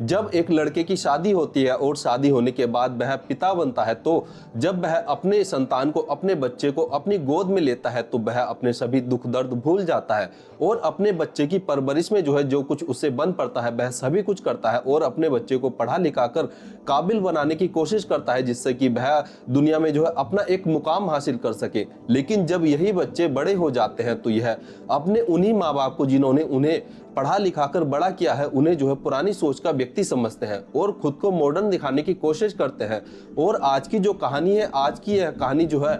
जब एक लड़के की शादी होती है और शादी होने के बाद वह पिता बनता है, तो जब वह अपने संतान को, अपने बच्चे को अपनी गोद में लेता है तो वह अपने सभी दुख दर्द भूल जाता है और अपने बच्चे की परवरिश में जो है जो कुछ उससे बन पड़ता है वह सभी कुछ करता है और अपने बच्चे को पढ़ा लिखा कर काबिल बनाने की कोशिश करता है, जिससे कि वह दुनिया में जो है अपना एक मुकाम हासिल कर सके। लेकिन जब यही बच्चे बड़े हो जाते हैं तो यह अपने उन्हीं माँ बाप को, जिन्होंने उन्हें पढ़ा लिखा कर बड़ा किया है, उन्हें जो है पुरानी सोच का व्यक्ति समझते हैं और खुद को मॉडर्न दिखाने की कोशिश करते हैं। और आज की जो कहानी है, आज की यह कहानी जो है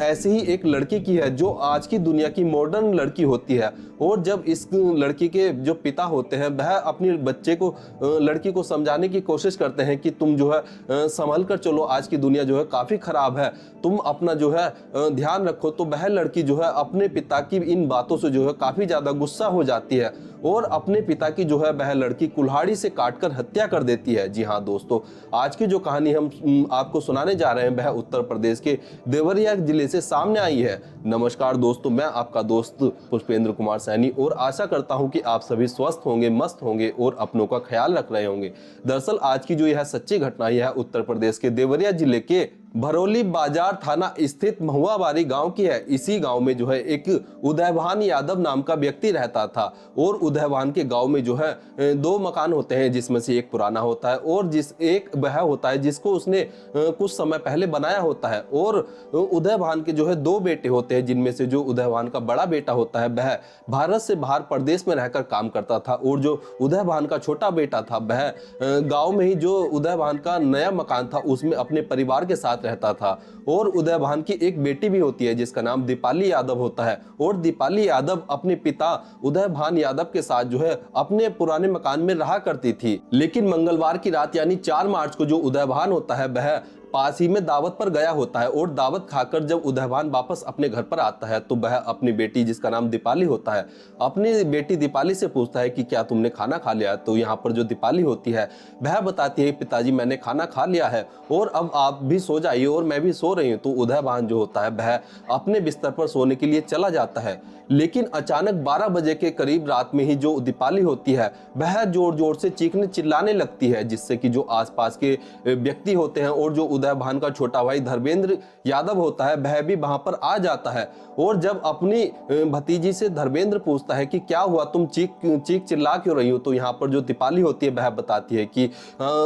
ऐसे ही एक लड़की की है जो आज की दुनिया की मॉडर्न लड़की होती है। और जब इस लड़की के जो पिता होते हैं वह अपनी बच्चे को, लड़की को समझाने की कोशिश करते हैं कि तुम जो है संभल कर चलो, आज की दुनिया जो है काफी खराब है, तुम अपना जो है ध्यान रखो। तो वह लड़की जो है अपने पिता की इन बातों से जो है काफी ज्यादा गुस्सा हो जाती है और अपने पिता की जो है वह लड़की कुल्हाड़ी से काटकर हत्या कर देती है। जी हाँ दोस्तों, आज की जो कहानी हम आपको सुनाने जा रहे हैं वह उत्तर प्रदेश के देवरिया जिले से सामने आई है। नमस्कार दोस्तों, मैं आपका दोस्त पुष्पेंद्र कुमार सैनी और आशा करता हूं कि आप सभी स्वस्थ होंगे, मस्त होंगे और अपनों का ख्याल रख रहे होंगे। दरअसल आज की जो यह सच्ची घटना है उत्तर प्रदेश के देवरिया जिले के भरौली बाजार थाना स्थित महुआबारी गांव की है। इसी गांव में जो है एक उदयभान यादव नाम का व्यक्ति रहता था और उदयभान के गांव में जो है दो मकान होते हैं, जिसमें से एक पुराना होता है और जिस एक वह होता है जिसको उसने कुछ समय पहले बनाया होता है। और उदयभान के जो है दो बेटे होते हैं, जिनमें से जो उदयभान का बड़ा बेटा होता है वह भारत से बाहर प्रदेश में रहकर काम करता था और जो उदयभान का छोटा बेटा था वह गाँव में ही जो उदयभान का नया मकान था उसमें अपने परिवार के साथ रहता था। और उदयभान की एक बेटी भी होती है जिसका नाम दीपाली यादव होता है और दीपाली यादव अपने पिता उदयभान यादव के साथ जो है अपने पुराने मकान में रहा करती थी। लेकिन मंगलवार की रात यानी 4 मार्च को जो उदयभान होता है वह पास ही में दावत पर गया होता है और दावत खाकर जब उदयभान वापस अपने घर पर आता है तो वह अपनी बेटी, जिसका नाम दीपाली होता है, अपनी बेटी दीपाली से पूछता है कि क्या तुमने खाना खा लिया। तो यहाँ पर जो दीपाली होती है वह बताती है पिताजी मैंने खाना खा लिया है और अब आप भी सो जाइए और मैं भी सो रही हूँ। तो उदयभान जो होता है वह अपने बिस्तर पर सोने के लिए चला जाता है। लेकिन अचानक 12 बजे के करीब रात में ही जो दीपाली होती है वह जोर जोर से चीखने चिल्लाने लगती है, जिससे कि जो आसपास के व्यक्ति होते हैं और जो उदयभान का छोटा भाई धर्मेंद्र यादव होता है वह भी वहां पर आ जाता है। और जब अपनी भतीजी से धर्मेंद्र पूछता है कि क्या हुआ, तुम चीख चिल्ला क्यों रही हो, तो यहाँ पर जो दीपाली होती है वह बताती है कि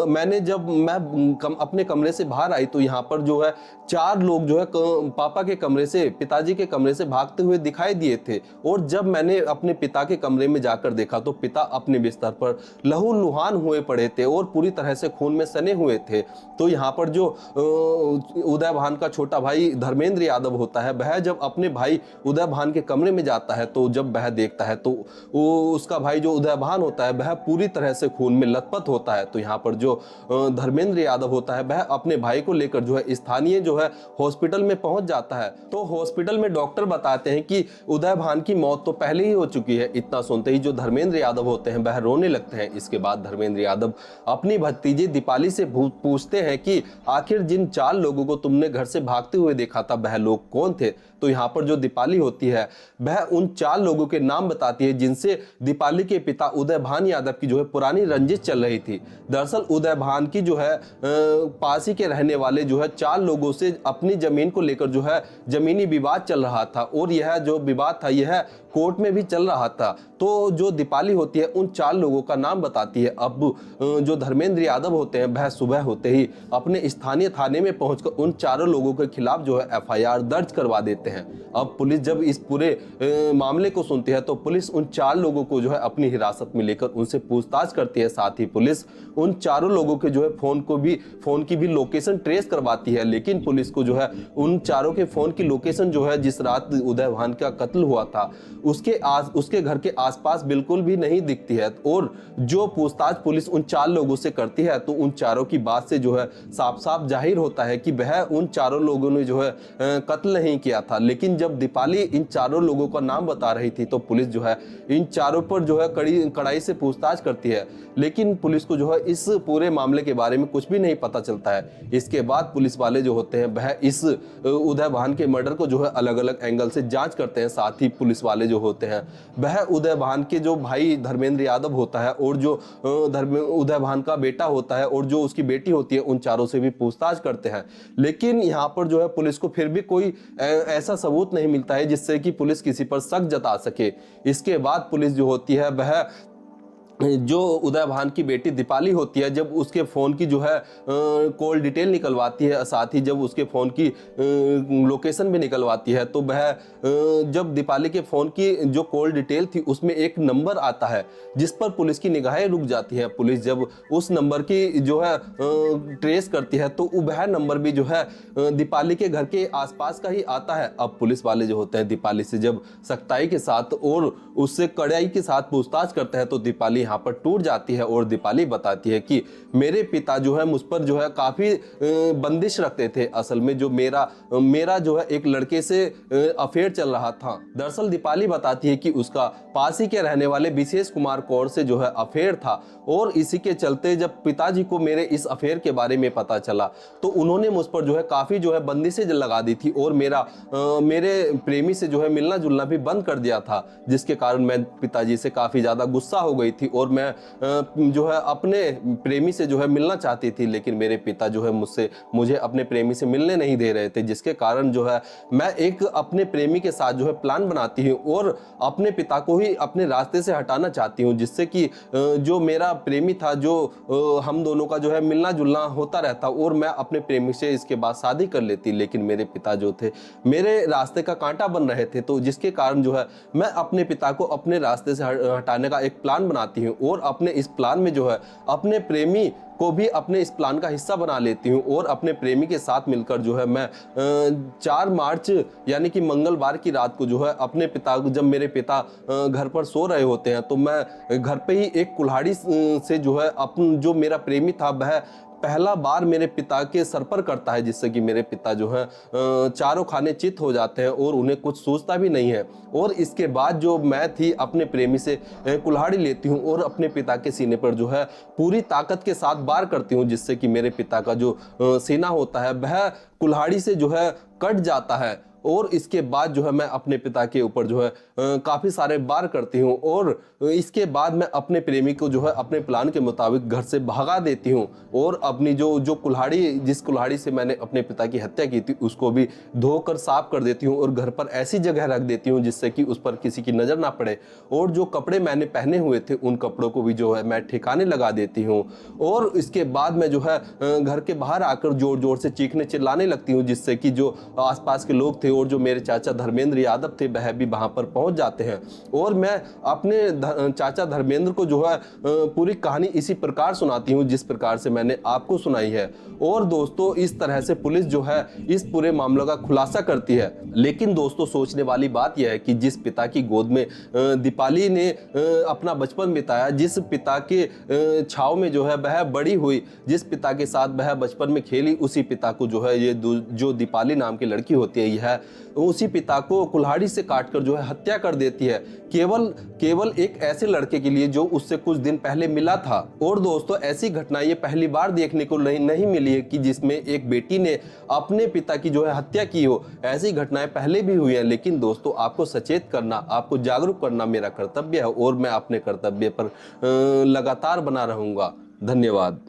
मैंने जब मैं अपने कमरे से बाहर आई तो यहाँ पर जो है 4 लोग जो है पापा के कमरे से, पिताजी के कमरे से भागते हुए दिखाई दिए थे और जब मैंने अपने पिता के कमरे में जाकर देखा तो पिता अपने बिस्तर पर लहूलुहान हुए पड़े थे और पूरी तरह से खून में सने हुए थे। तो यहाँ पर जो उदयभान का छोटा भाई धर्मेंद्र यादव होता है वह जब अपने भाई उदयभान के कमरे में जाता है तो जब वह देखता है तो उसका भाई जो उदयभान होता है वह पूरी तरह से खून में लथपथ होता है। तो यहाँ पर जो धर्मेंद्र यादव होता है वह अपने भाई को लेकर जो है स्थानीय जो है हॉस्पिटल में पहुंच जाता है। तो हॉस्पिटल में डॉक्टर बताते हैं कि उदयभान की मौत तो पहले ही हो चुकी है। इतना सुनते ही जो धर्मेंद्र यादव होते हैं वह रोने लगते हैं। इसके बाद धर्मेंद्र यादव अपनी भतीजी दीपाली से पूछते हैं कि आखिर जिन 4 लोगों को तुमने घर से भागते हुए देखा था वह लोग कौन थे। तो यहाँ पर जो दीपाली होती है वह उन 4 लोगों के नाम बताती है जिनसे दीपाली के पिता उदयभान यादव की जो है पुरानी रंजिश चल रही थी। दरअसल उदयभान की जो है पास ही के रहने वाले जो है 4 लोगों से अपनी जमीन को लेकर जो है जमीनी विवाद चल रहा था और यह जो विवाद था यह कोर्ट में भी चल रहा था। तो जो दीपाली होती है उन 4 लोगों का नाम बताती है। अब जो धर्मेंद्र यादव होते हैं वह सुबह होते ही अपने स्थानीय थाने में पहुंचकर उन 4 लोगों के खिलाफ जो है FIR दर्ज करवा देते हैं। अब पुलिस जब इस पूरे मामले को सुनती है तो पुलिस उन 4 लोगों को जो है अपनी हिरासत में लेकर उनसे पूछताछ करती है। साथ ही पुलिस उन 4 लोगों के जो है फोन की भी लोकेशन ट्रेस करवाती है। लेकिन पुलिस को जो है उन 4 के फोन की लोकेशन जो है जिस रात उदयभान का कत्ल हुआ था उसके घर के आसपास बिल्कुल भी नहीं दिखती है। और जो पूछताछ पुलिस उन 4 लोगों से करती है तो उन 4 की बात से जो है साफ साफ जाहिर होता है कि वह उन 4 लोगों ने जो है कत्ल नहीं किया था। लेकिन जब दीपाली इन 4 लोगों का नाम बता रही थी तो पुलिस जो है इन 4 पर जो है कड़ाई से पूछताछ करती है। लेकिन पुलिस को जो है इस पूरे मामले के बारे में कुछ भी नहीं पता चलता है। इसके बाद पुलिस वाले जो होते हैं वह इस उदयभान के मर्डर को जो है अलग अलग एंगल से जांच करते हैं। साथ ही पुलिस वाले जो जो होते हैं वह उदय भान के जो भाई धर्मेंद्र यादव होता है और जो उदय भान का बेटा होता है और जो उसकी बेटी होती है, उन चारों से भी पूछताछ करते हैं। लेकिन यहाँ पर जो है पुलिस को फिर भी कोई ऐसा सबूत नहीं मिलता है जिससे कि पुलिस किसी पर शक जता सके। इसके बाद पुलिस जो होती है वह जो उदय भान की बेटी दीपाली होती है, जब उसके फ़ोन की जो है कॉल डिटेल निकलवाती है, साथ ही जब उसके फ़ोन की लोकेशन भी निकलवाती है, तो वह जब दीपाली के फ़ोन की जो कॉल डिटेल थी उसमें एक नंबर आता है जिस पर पुलिस की निगाहें रुक जाती है। पुलिस जब उस नंबर की जो है ट्रेस करती है तो वह नंबर भी जो है दीपाली के घर के आसपास का ही आता है। अब पुलिस वाले जो होते हैं दीपाली से जब सख्ताई के साथ और उससे कड़ाई के साथ पूछताछ करते हैं तो दीपाली यहाँ पर टूट जाती है और दीपाली बताती है कि मेरे पिता जो है मुझ पर जो है काफी बंदिश रखते थे। असल में जो मेरा जो है एक लड़के से अफेयर चल रहा था। दरअसल दीपाली बताती है कि उसका पासी के रहने वाले विशेष कुमार कौर से जो है अफेयर था और इसी के चलते जब पिताजी को मेरे इस अफेयर के बारे में पता चला तो उन्होंने मुझ पर जो है काफी जो है बंदिशें लगा दी थी और मेरे प्रेमी से जो है मिलना जुलना भी बंद कर दिया था, जिसके कारण मैं पिताजी से काफी ज्यादा गुस्सा हो गई थी और मैं जो है अपने प्रेमी से जो है मिलना चाहती थी। लेकिन मेरे पिता जो है मुझे अपने प्रेमी से मिलने नहीं दे रहे थे, जिसके कारण जो है मैं एक अपने प्रेमी के साथ जो है प्लान बनाती हूँ और अपने पिता को ही अपने रास्ते से हटाना चाहती हूँ, जिससे कि जो मेरा प्रेमी था, जो हम दोनों का जो है मिलना जुलना होता रहता और मैं अपने प्रेमी से इसके बाद शादी कर लेती। लेकिन मेरे पिता जो थे मेरे रास्ते का कांटा बन रहे थे, तो जिसके कारण जो है मैं अपने पिता को अपने रास्ते से हटाने का एक प्लान बनाती हूँ और अपने इस प्लान में जो है अपने प्रेमी को भी अपने इस प्लान का हिस्सा बना लेती हूँ और अपने प्रेमी के साथ मिलकर जो है मैं 4 मार्च यानी कि मंगलवार की रात को जो है अपने पिता को, जब मेरे पिता घर पर सो रहे होते हैं, तो मैं घर पे ही एक कुल्हाड़ी से जो है जो मेरा प्रेमी था वह पहला बार मेरे पिता के सर पर करता है, जिससे कि मेरे पिता जो है चारों खाने चित हो जाते हैं और उन्हें कुछ सूझता भी नहीं है। और इसके बाद जो मैं थी अपने प्रेमी से कुल्हाड़ी लेती हूँ और अपने पिता के सीने पर जो है पूरी ताकत के साथ वार करती हूँ, जिससे कि मेरे पिता का जो सीना होता है वह कुल्हाड़ी से जो है कट जाता है। और इसके बाद जो है मैं अपने पिता के ऊपर जो है काफ़ी सारे वार करती हूँ और इसके बाद मैं अपने प्रेमी को जो है अपने प्लान के मुताबिक घर से भगा देती हूँ और अपनी जो जिस कुल्हाड़ी से मैंने अपने पिता की हत्या की थी उसको भी धोकर साफ कर देती हूँ और घर पर ऐसी जगह रख देती हूँ जिससे कि उस पर किसी की नज़र ना पड़े। और जो कपड़े मैंने पहने हुए थे उन कपड़ों को भी जो है मैं ठिकाने लगा देती हूँ और इसके बाद मैं जो है घर के बाहर आकर जोर जोर से चीखने चिल्लाने लगती हूँ, जिससे कि जो आसपास के लोग थे और जो मेरे चाचा धर्मेंद्र यादव थे वह भी वहां पर पहुंच जाते हैं। और मैं अपने चाचा धर्मेंद्र को जो है पूरी कहानी इसी प्रकार सुनाती हूं जिस प्रकार से मैंने आपको सुनाई है। और दोस्तों इस तरह से पुलिस जो है इस पूरे मामले का खुलासा करती है। लेकिन दोस्तों सोचने वाली बात यह है कि जिस पिता की गोद में दीपाली ने अपना बचपन बिताया, जिस पिता के छाव में जो है वह बड़ी हुई, जिस पिता के साथ वह बचपन में खेली, उसी पिता को जो है ये जो दीपाली नाम की लड़की होती है यह उसी पिता को कुल्हाड़ी से काटकर जो है हत्या कर देती है, केवल एक ऐसे लड़के के लिए जो उससे कुछ दिन पहले मिला था। और दोस्तों ऐसी घटना ये पहली बार देखने को नहीं मिली है कि जिसमें एक बेटी ने अपने पिता की जो है हत्या की हो। ऐसी घटनाएं पहले भी हुई हैं, लेकिन दोस्तों आपको सचेत करना, आपको जागरूक करना मेरा कर्तव्य है और मैं अपने कर्तव्य पर लगातार बना रहूंगा। धन्यवाद।